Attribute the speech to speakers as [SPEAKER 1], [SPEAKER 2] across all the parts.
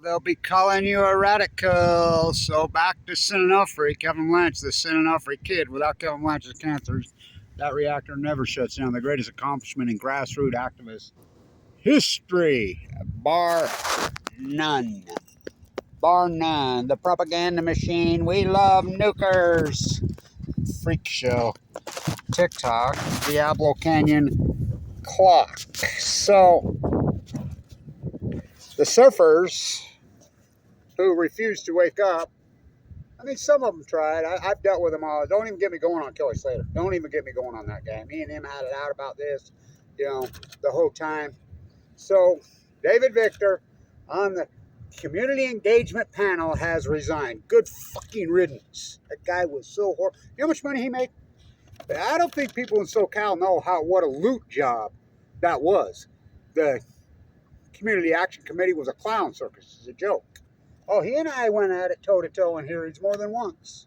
[SPEAKER 1] they'll be calling you a radical. So back to Onofre, Kevin Lynch, the Onofre kid. Without Kevin Lynch's cancers, that reactor never shuts down. The greatest accomplishment in grassroots activist history, bar none. Bar none. The propaganda machine. We love nukers. Freak show. TikTok. Diablo Canyon clock. So the surfers who refused to wake up. I mean, some of them tried. I've dealt with them all. Don't even get me going on Kelly Slater. Don't even get me going on that guy. Me and him had it out about this, the whole time. So, David Victor on the community engagement panel has resigned. Good fucking riddance. That guy was so horrible. You know how much money he made? I don't think people in SoCal know what a loot job that was. The Community Action Committee was a clown circus. It's a joke. Oh, he and I went at it toe-to-toe in hearings more than once.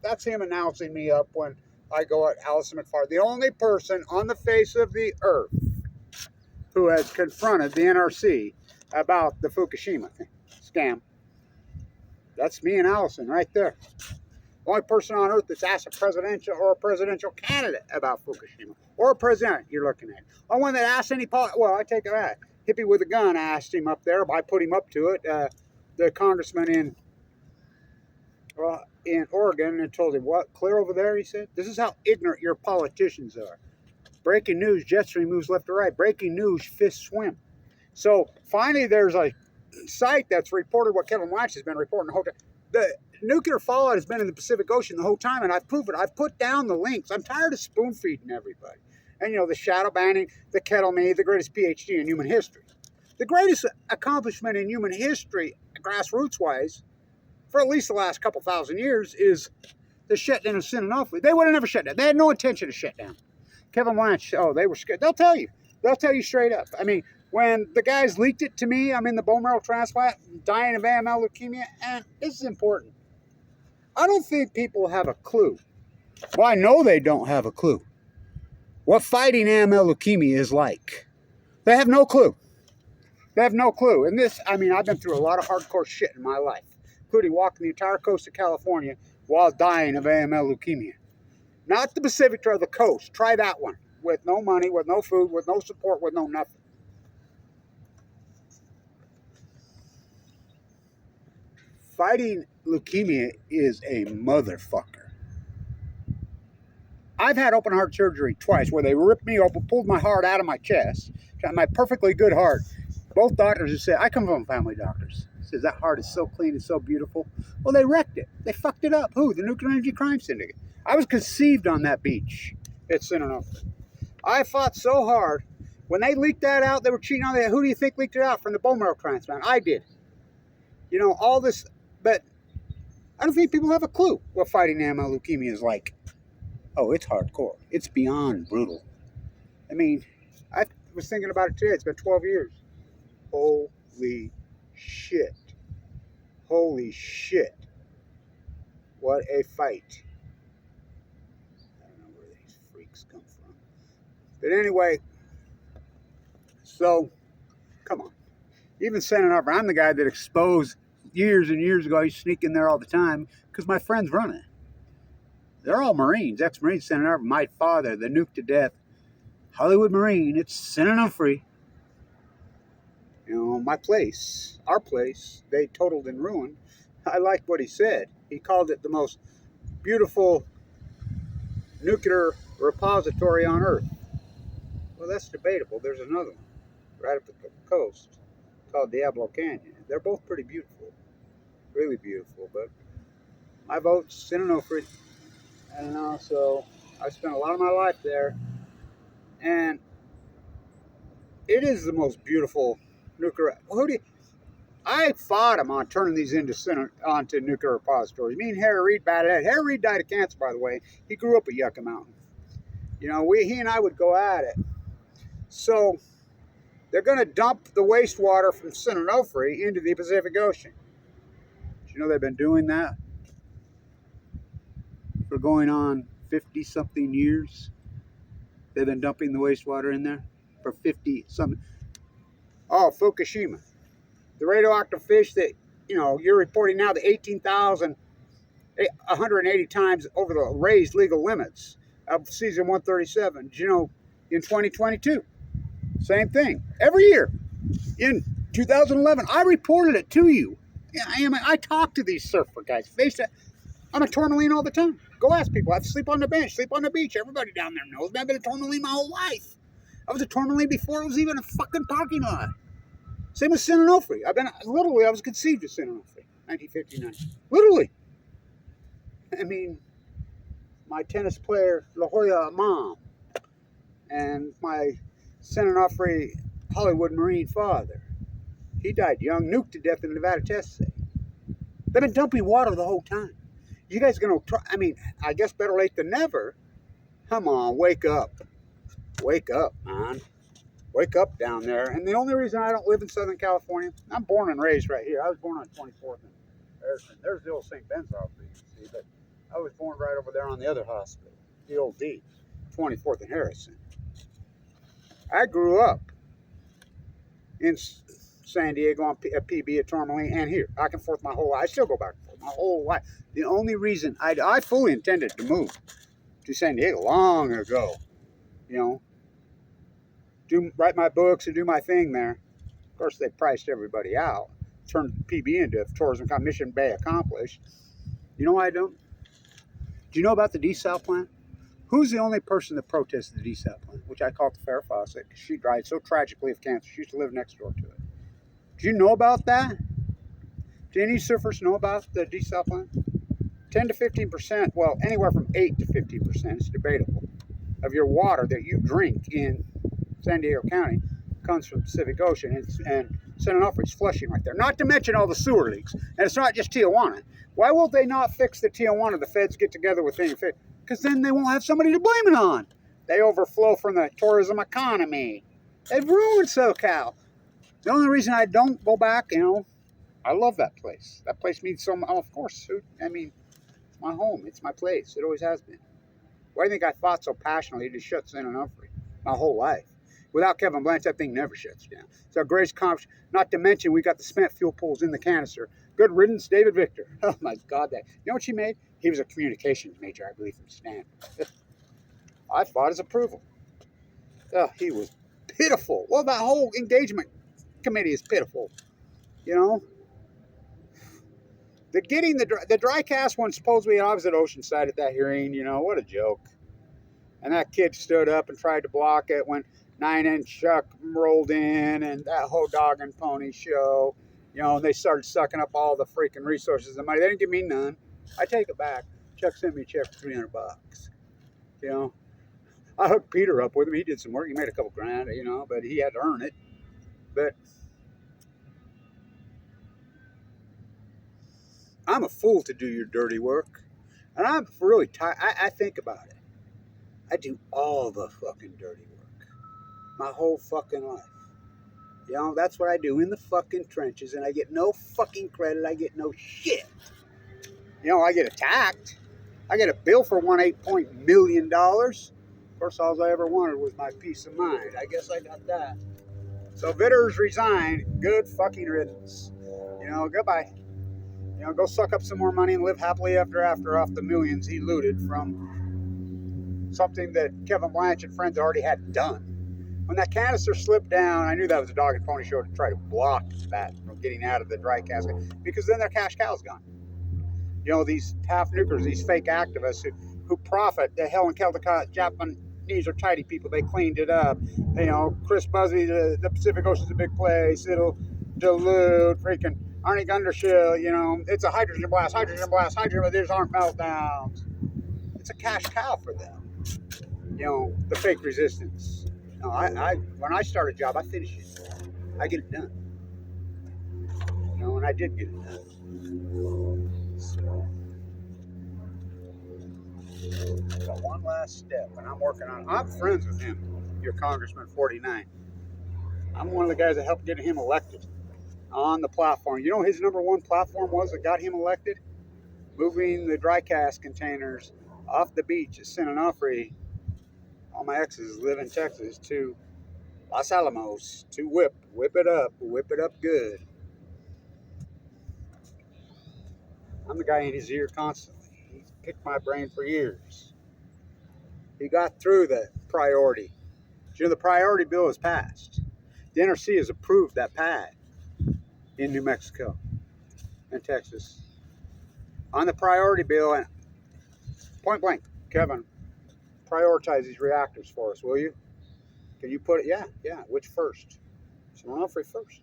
[SPEAKER 1] That's him announcing me up when I go at Allison McFarland. The only person on the face of the earth who has confronted the NRC about the Fukushima scam. That's me and Allison right there. The only person on earth that's asked a presidential candidate about Fukushima. Or a president you're looking at. Or one that asked any I take it back. Hippie with a gun asked him up there. I put him up to it. The congressman in Oregon, and told him, what, clear over there, he said? This is how ignorant your politicians are. Breaking news, jet stream moves left to right. Breaking news, fish swim. So finally there's a site that's reported what Kevin Lynch has been reporting the whole time. The nuclear fallout has been in the Pacific Ocean the whole time, and I've proved it. I've put down the links. I'm tired of spoon feeding everybody. And the shadow banning, the kettle me, the greatest PhD in human history. The greatest accomplishment in human history, grassroots-wise, for at least the last couple thousand years, is the shutdown of Onofre. They would have never shut down. They had no intention to shut down. Kevin Lynch, they were scared. They'll tell you. They'll tell you straight up. I mean, when the guys leaked it to me, I'm in the bone marrow transplant, dying of AML leukemia, and this is important. I don't think people have a clue. Well, I know they don't have a clue what fighting AML leukemia is like. They have no clue. They have no clue. And I've been through a lot of hardcore shit in my life, including walking the entire coast of California while dying of AML leukemia. Not the Pacific, or the coast. Try that one. With no money, with no food, with no support, with no nothing. Fighting leukemia is a motherfucker. I've had open heart surgery twice where they ripped me open, pulled my heart out of my chest, got my perfectly good heart. Both doctors have said, I come from family doctors. Says that heart is so clean and so beautiful. Well, they wrecked it. They fucked it up. Who? The Nuclear Energy Crime Syndicate. I was conceived on that beach. It's Onofre. I fought so hard. When they leaked that out, they were cheating on that. Who do you think leaked it out from the bone marrow transplant? I did. All this, but I don't think people have a clue what fighting AML leukemia is like. Oh, it's hardcore. It's beyond brutal. I mean, I was thinking about it today. It's been 12 years. Holy shit. Holy shit. What a fight. I don't know where these freaks come from. But anyway, so, come on. Even Onofre, I'm the guy that exposed years and years ago. I used to sneak in there all the time because my friends run it. They're all Marines, ex-Marines. Onofre, my father, the nuke to death Hollywood Marine. It's Onofre. My place, our place, they totaled and ruined. I liked what he said. He called it the most beautiful nuclear repository on Earth. Well, that's debatable. There's another one right up the coast called Diablo Canyon. They're both pretty beautiful, really beautiful. But my vote's Onofre. So I spent a lot of my life there, and it is the most beautiful nuclear. I fought him on turning these onto nuclear repositories. Me and Harry Reid batted it. Harry Reid died of cancer, by the way. He grew up at Yucca Mountain. He and I would go at it. So they're going to dump the wastewater from Onofre into the Pacific Ocean. Did they've been doing that for going on 50-something years? They've been dumping the wastewater in there for 50-something. Oh, Fukushima. The radioactive fish that, you're reporting now, the 18,180 times over the raised legal limits of season 137. Did you know in 2022, same thing. Every year. In 2011, I reported it to you. Yeah, I talk to these surfer guys. I'm a tourmaline all the time. Go ask people. I sleep on the bench, sleep on the beach. Everybody down there knows me. I've been a tourmaline my whole life. I was a tourmaline before it was even a fucking parking lot. Same with San Onofre. I was conceived at San Onofre, 1959. Literally. I mean, my tennis player, La Jolla mom, and my San Onofre Hollywood Marine father. He died young, nuked to death in the Nevada test site. They've been dumping water the whole time. You guys going to try? I mean, I guess better late than never. Come on, wake up. Wake up, man. Wake up down there. And the only reason I don't live in Southern California, I'm born and raised right here. I was born on 24th and Harrison. There's the old St. Ben's hospital, you can see, but I was born right over there on the other hospital, the old D, 24th and Harrison. I grew up in San Diego on PB at Tourmaline and here, back and forth my whole life. I still go back and forth my whole life. The only reason I fully intended to move to San Diego long ago, write my books and do my thing there. Of course, they priced everybody out, turned PB into tourism Mission Bay accomplished. You know why I don't? Do you know about the desal plant? Who's the only person that protested the desal plant, which I call it the Farrah Fawcett, because she died so tragically of cancer. She used to live next door to it. Do you know about that? Do any surfers know about the desal plant? 10 to 15%, well, anywhere from 8 to 15%, it's debatable, of your water that you drink in San Diego County comes from the Pacific Ocean, and San Onofre's flushing right there. Not to mention all the sewer leaks. And it's not just Tijuana. Why won't they not fix the Tijuana? The feds get together with things, because then they won't have somebody to blame it on. They overflow from the tourism economy. They've ruined SoCal. The only reason I don't go back, I love that place. That place means so much. Oh, of course. I mean, it's my home. It's my place. It always has been. Why do you think I fought so passionately to shut San Onofre my whole life? Without Kevin Blanch, that thing never shuts down. It's our greatest accomplishment. Not to mention, we got the spent fuel pools in the canister. Good riddance, David Victor. Oh, my God. You know what she made? He was a communications major, I believe, from Stanford. I fought his approval. Oh, he was pitiful. Well, that whole engagement committee is pitiful. The dry cast one, supposedly I was at Oceanside at that hearing. What a joke. And that kid stood up and tried to block it when 9-inch Chuck rolled in, and that whole dog and pony show. They started sucking up all the freaking resources and money. They didn't give me none. I take it back. Chuck sent me a check for $300. I hooked Peter up with him. He did some work. He made a couple grand, but he had to earn it. But I'm a fool to do your dirty work. And I'm really tired. I think about it. I do all the fucking dirty work. My whole fucking life. That's what I do in the fucking trenches, and I get no fucking credit. I get no shit. I get attacked. I get a bill for $1.8 million. Of course, all I ever wanted was my peace of mind. I guess I got that. So Vitters resigned. Good fucking riddance. Goodbye. Go suck up some more money and live happily ever after off the millions he looted from something that Kevin Blanch and friends already had done. When that canister slipped down, I knew that was a dog and pony show to try to block that from getting out of the dry casket, because then their cash cow's gone. These half-nukers, these fake activists who profit. The Helen Caldecott Japanese are tidy people. They cleaned it up. Chris Buzzy, the Pacific Ocean's a big place. It'll dilute freaking Arnie Gundershill. It's a hydrogen blast, but these aren't meltdowns. It's a cash cow for them. The fake resistance. No, when I start a job, I finish it. I get it done. And I did get it done. So, got one last step, and I'm working on it. I'm friends with him, your Congressman 49. I'm one of the guys that helped get him elected on the platform. His number one platform was that got him elected? Moving the dry cast containers off the beach at San Onofre. All my exes live in Texas, to Los Alamos, to whip it up good. I'm the guy in his ear constantly. He's picked my brain for years. He got through the priority. You know, the priority bill is passed. The NRC has approved that pad in New Mexico and Texas. On the priority bill, and point blank, Kevin, prioritize these reactors for us, will you? Can you put it? Yeah. Which first? So Onofre first.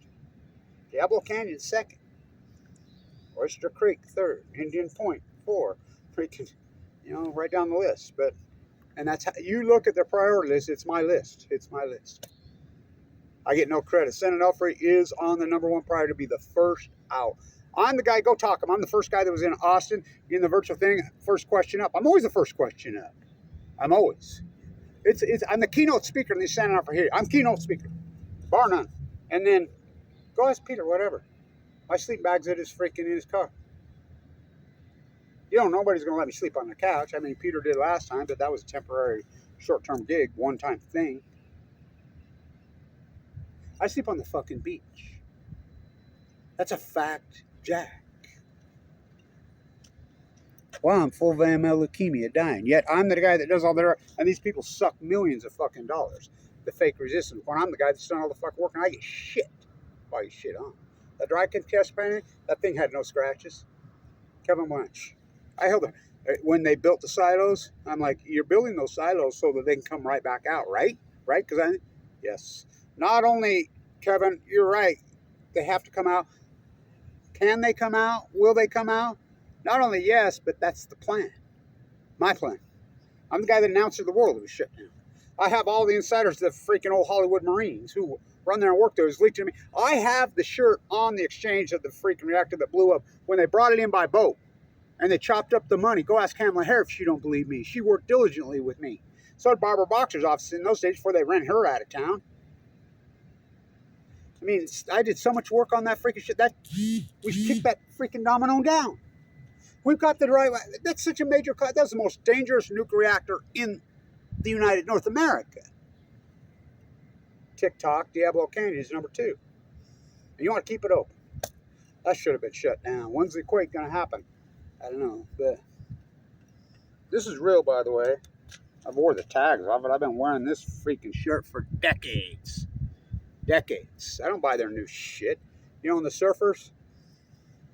[SPEAKER 1] Diablo Canyon second. Oyster Creek third. Indian Point four. Freaking, right down the list. And that's how you look at the priority list. It's my list. It's my list. I get no credit. San Onofre is on the number one priority to be the first out. I'm the guy, go talk him. I'm the first guy that was in Austin in the virtual thing, first question up. I'm always the first question up. I'm always. I'm the keynote speaker in these San Onofre here. I'm keynote speaker, bar none. And then go ask Peter, whatever. My sleep bag's in his car. Nobody's going to let me sleep on the couch. I mean, Peter did last time, but that was a temporary, short-term gig, one-time thing. I sleep on the fucking beach. That's a fact, Jack. Well, I'm full of AML leukemia, dying. Yet I'm the guy that does all the, and these people suck millions of fucking dollars. The fake resistance. When I'm the guy that's done all the fucking work, and I get shit while you shit on. That dry test panel, that thing had no scratches. Kevin Bunch. I held it. When they built the silos, I'm like, you're building those silos so that they can come right back out, right? Right? Yes. Not only, Kevin, you're right, they have to come out. Can they come out? Will they come out? Not only yes, but that's the plan. My plan. I'm the guy that announced to the world it was shut down. I have all the insiders, the freaking old Hollywood Marines who run there and work there, who's leaked to me. I have the shirt on the exchange of the freaking reactor that blew up when they brought it in by boat and they chopped up the money. Go ask Kamala Harris if she don't believe me. She worked diligently with me. So did Barbara Boxer's office in those days before they ran her out of town. I mean, I did so much work on that freaking shit. We should kick that freaking domino down. We've got the right. That's such a major. That's the most dangerous nuclear reactor in the United North America. TikTok, Diablo Canyon is number 2. And you want to keep it open. That should have been shut down. When's the quake going to happen? I don't know. But this is real, by the way. I've wore the tags off it. I've been wearing this freaking shirt for decades. Decades. I don't buy their new shit. And the surfers,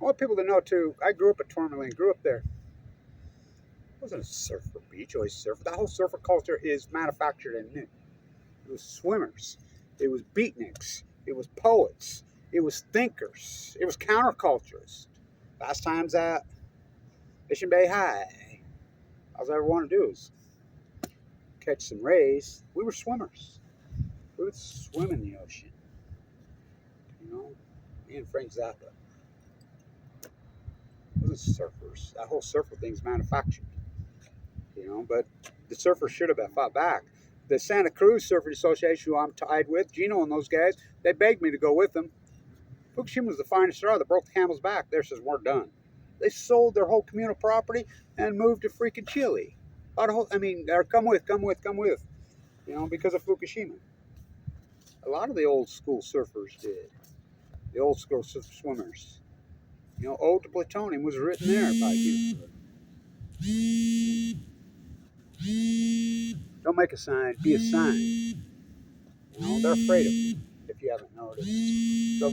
[SPEAKER 1] I want people to know too, I grew up at Tourmaline, grew up there. It wasn't a surfer beach, always surfer. That whole surfer culture is manufactured and new. It was swimmers. It was beatniks. It was poets. It was thinkers. It was counterculturists. Last times at Mission Bay High, all I ever wanted to do was catch some rays. We were swimmers. We would swim in the ocean. Me and Frank Zappa. It wasn't surfers. That whole surfer thing's manufactured. But the surfers should have been fought back. The Santa Cruz Surfers Association, who I'm tied with, Gino and those guys, they begged me to go with them. Fukushima was the finest star that broke the camel's back. There says, we're done. They sold their whole communal property and moved to freaking Chile. Come with. Because of Fukushima. A lot of the old school surfers did. The old school swimmers. Ode to Plutonium was written there by Ginsberg. Don't make a sign, be a sign. They're afraid of me, if you haven't noticed. So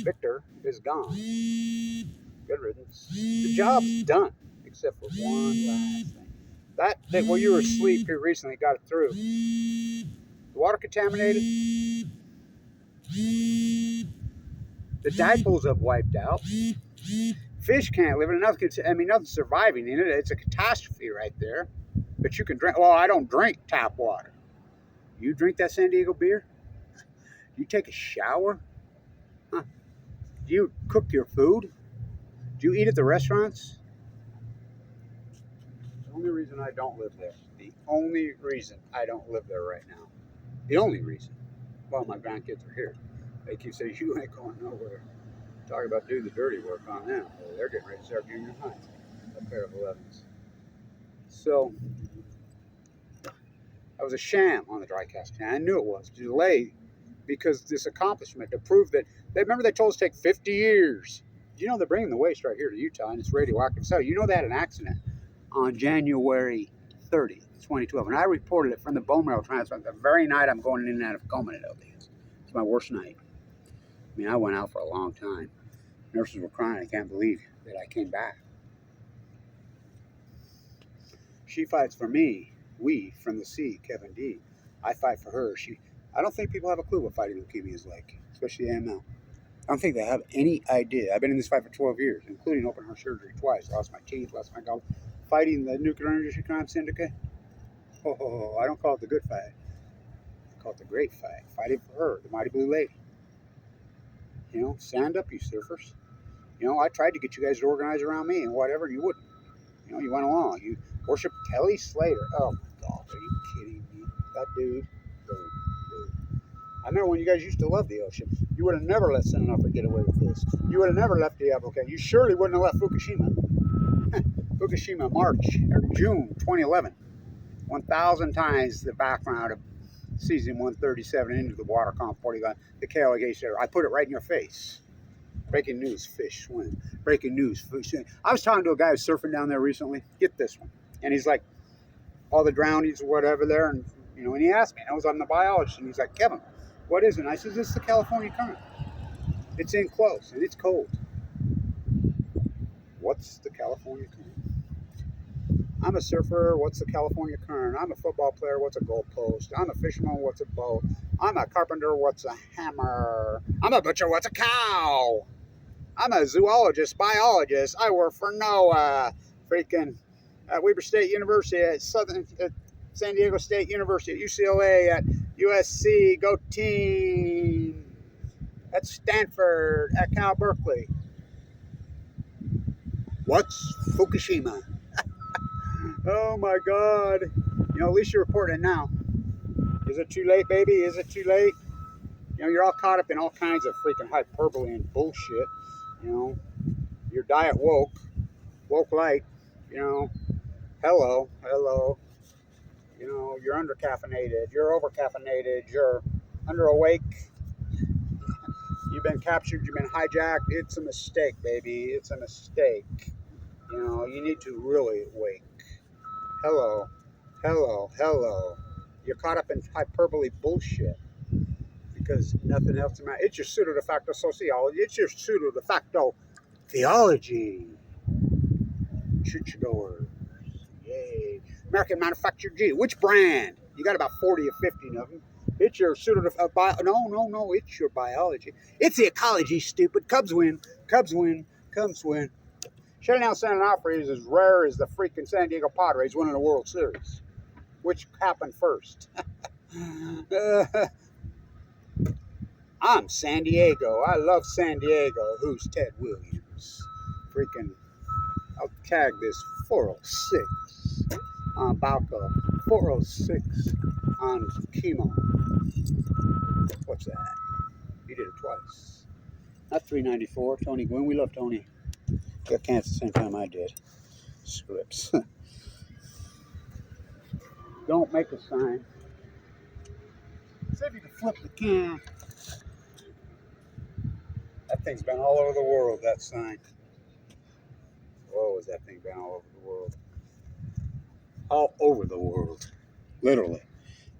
[SPEAKER 1] Victor is gone. Good riddance. The job's done, except for one last thing. That while you were asleep here recently, got it through. The water contaminated. The tide pools have wiped out. Fish can't live in it. Nothing's surviving in it. It's a catastrophe right there. But you can drink. Well, I don't drink tap water. You drink that San Diego beer? You take a shower? Huh? Do you cook your food? Do you eat at the restaurants? The only reason I don't live there. The only reason I don't live there right now. The only reason. Well, my grandkids are here. They keep saying, you ain't going nowhere. Talking about do the dirty work on them. Well, they're getting ready to start junior high. A pair of 11s. So, I was a sham on the dry casting. I knew it was. Delay because this accomplishment to prove that, remember they told us to take 50 years. You know they're bringing the waste right here to Utah, and it's radioactive. So you know they had an accident on January 30th, 2012, and I reported it from the bone marrow transplant the very night I'm going in and out of coma at LDS. It's my worst night. I mean, I went out for a long time. Nurses were crying. I can't believe that I came back. She fights for me. We from the sea, Kevin D. I fight for her. I don't think people have a clue what fighting leukemia is like, especially AML. I don't think they have any idea. I've been in this fight for 12 years, including open heart surgery twice. Lost my teeth, lost my gall. Fighting the nuclear energy crime syndicate. Oh, I don't call it the good fight. I call it the great fight. Fighting for her, the mighty blue lady. You know, stand up, you surfers. You know, I tried to get you guys to organize around me and whatever, and you wouldn't. You know, you went along. You worship Kelly Slater. Oh, my God. Are you kidding me? That dude. I remember when you guys used to love the ocean. You would have never let Onofre get away with this. You would have never left the volcano. You surely wouldn't have left Fukushima. Fukushima, June 2011. 1,000 times the background of Cesium 137 into the water column 41. The KLA I put it right in your face. Breaking news, fish swim. Breaking news, fish swim. I was talking to a guy who's surfing down there recently. Get this one. And he's like, all the drownings or whatever there. And, you know, and he asked me, and I was on the biologist, and he's like, Kevin, what is it? And I said, this is the California current. It's in close, and it's cold. What's the California current? I'm a surfer, what's the California current? I'm a football player, what's a goalpost? I'm a fisherman, what's a boat? I'm a carpenter, what's a hammer? I'm a butcher, what's a cow? I'm a zoologist, biologist. I work for NOAA. Freaking at Weber State University, at San Diego State University, at UCLA, at USC. Go team! At Stanford, at Cal Berkeley. What's Fukushima? Oh my God. You know, at least you're reporting it now. Is it too late, baby? Is it too late? You know, you're all caught up in all kinds of freaking hyperbole and bullshit. You know, your diet woke light, you know, hello. You know, you're under-caffeinated, you're over-caffeinated, you're under-awake. You've been captured, you've been hijacked. It's a mistake, baby. It's a mistake. You know, you need to really wake. Hello. You're caught up in hyperbole bullshit because nothing else matters. It's your pseudo-de facto sociology. It's your pseudo-de facto theology. Churchgoers. Yay. American Manufactured G. Which brand? You got about 40 or 50 of them. It's your no, it's your biology. It's the ecology, stupid. Cubs win. Cubs win. Shutting down San Onofre is as rare as the freaking San Diego Padres winning a World Series. Which happened first? I'm San Diego. I love San Diego. Who's Ted Williams? Freaking, I'll tag this 406 on Balco. 406 on chemo. What's that? You did it twice. Not 394. Tony Gwynn. We love Tony. Got cancer the same time I did. Scripts. Don't make a sign. See if you can flip the can. That thing's been all over the world, that sign. Whoa, has that thing been all over the world? All over the world. Literally.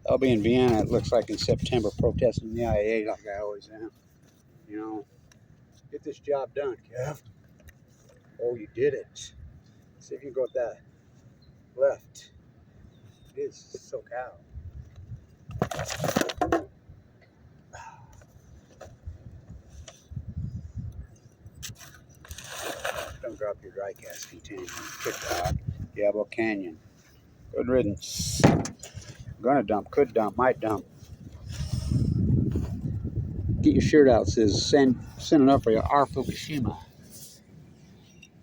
[SPEAKER 1] I'll be in Vienna, it looks like, in September, protesting the IAA like I always am. You know, get this job done, Kev. Oh, you did it. See if you can go with that left. It is SoCal. Don't drop your dry gas container. TikTok. Diablo Canyon. Good riddance. Gonna dump, could dump, might dump. Get your shirt out. It says send enough for our Fukushima.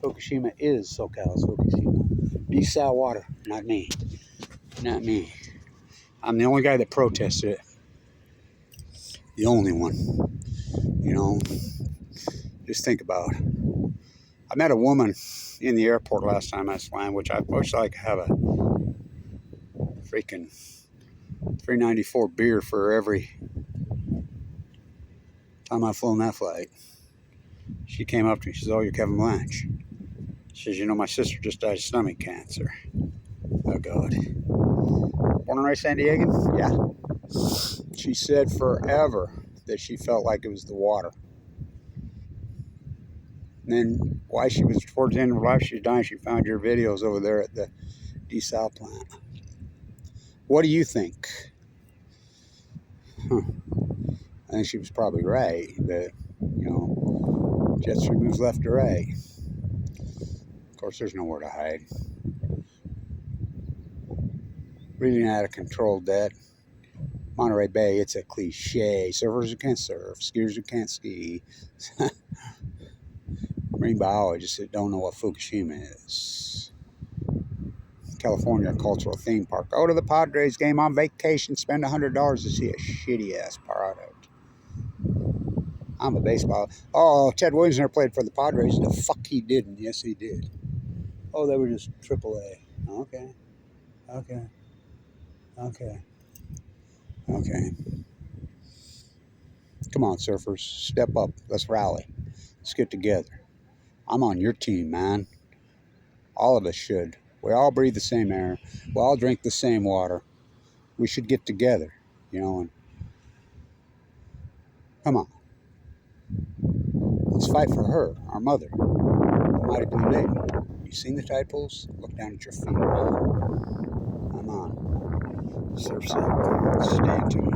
[SPEAKER 1] Fukushima is SoCal's Fukushima. Desal water, not me. Not me. I'm the only guy that protested it. The only one. You know, just think about it. I met a woman in the airport last time I swam, which I wish I could have a freaking $3.94 beer for every time I've flown that flight. She came up to me. She says, "Oh, you're Kevin Blanche." She says, "You know, my sister just died of stomach cancer." Oh, God. Born and raised San Diego? Yeah. She said forever that she felt like it was the water. And then, while she was towards the end of her life, she was dying, she found your videos over there at the desal plant. What do you think? Huh. I think she was probably right, but, you know, jet stream moves left to right. Of course, there's nowhere to hide. Breathing out of control debt. Monterey Bay, it's a cliche. Surfers who can't surf, skiers who can't ski. Marine biologists that don't know what Fukushima is. California Cultural Theme Park. Go to the Padres game on vacation, spend $100 to see a shitty-ass product. I'm a baseball. Oh, Ted Williams never played for the Padres. The fuck he didn't. Yes, he did. Oh, they were just AAA. Okay. Okay. Okay. Okay. Come on, surfers. Step up. Let's rally. Let's get together. I'm on your team, man. All of us should. We all breathe the same air. We all drink the same water. We should get together, you know, and come on. Let's fight for her, our mother. Mighty Blue Lady. You seen the tide pools? Look down at your feet. I'm on. Surf's up. Stay tuned.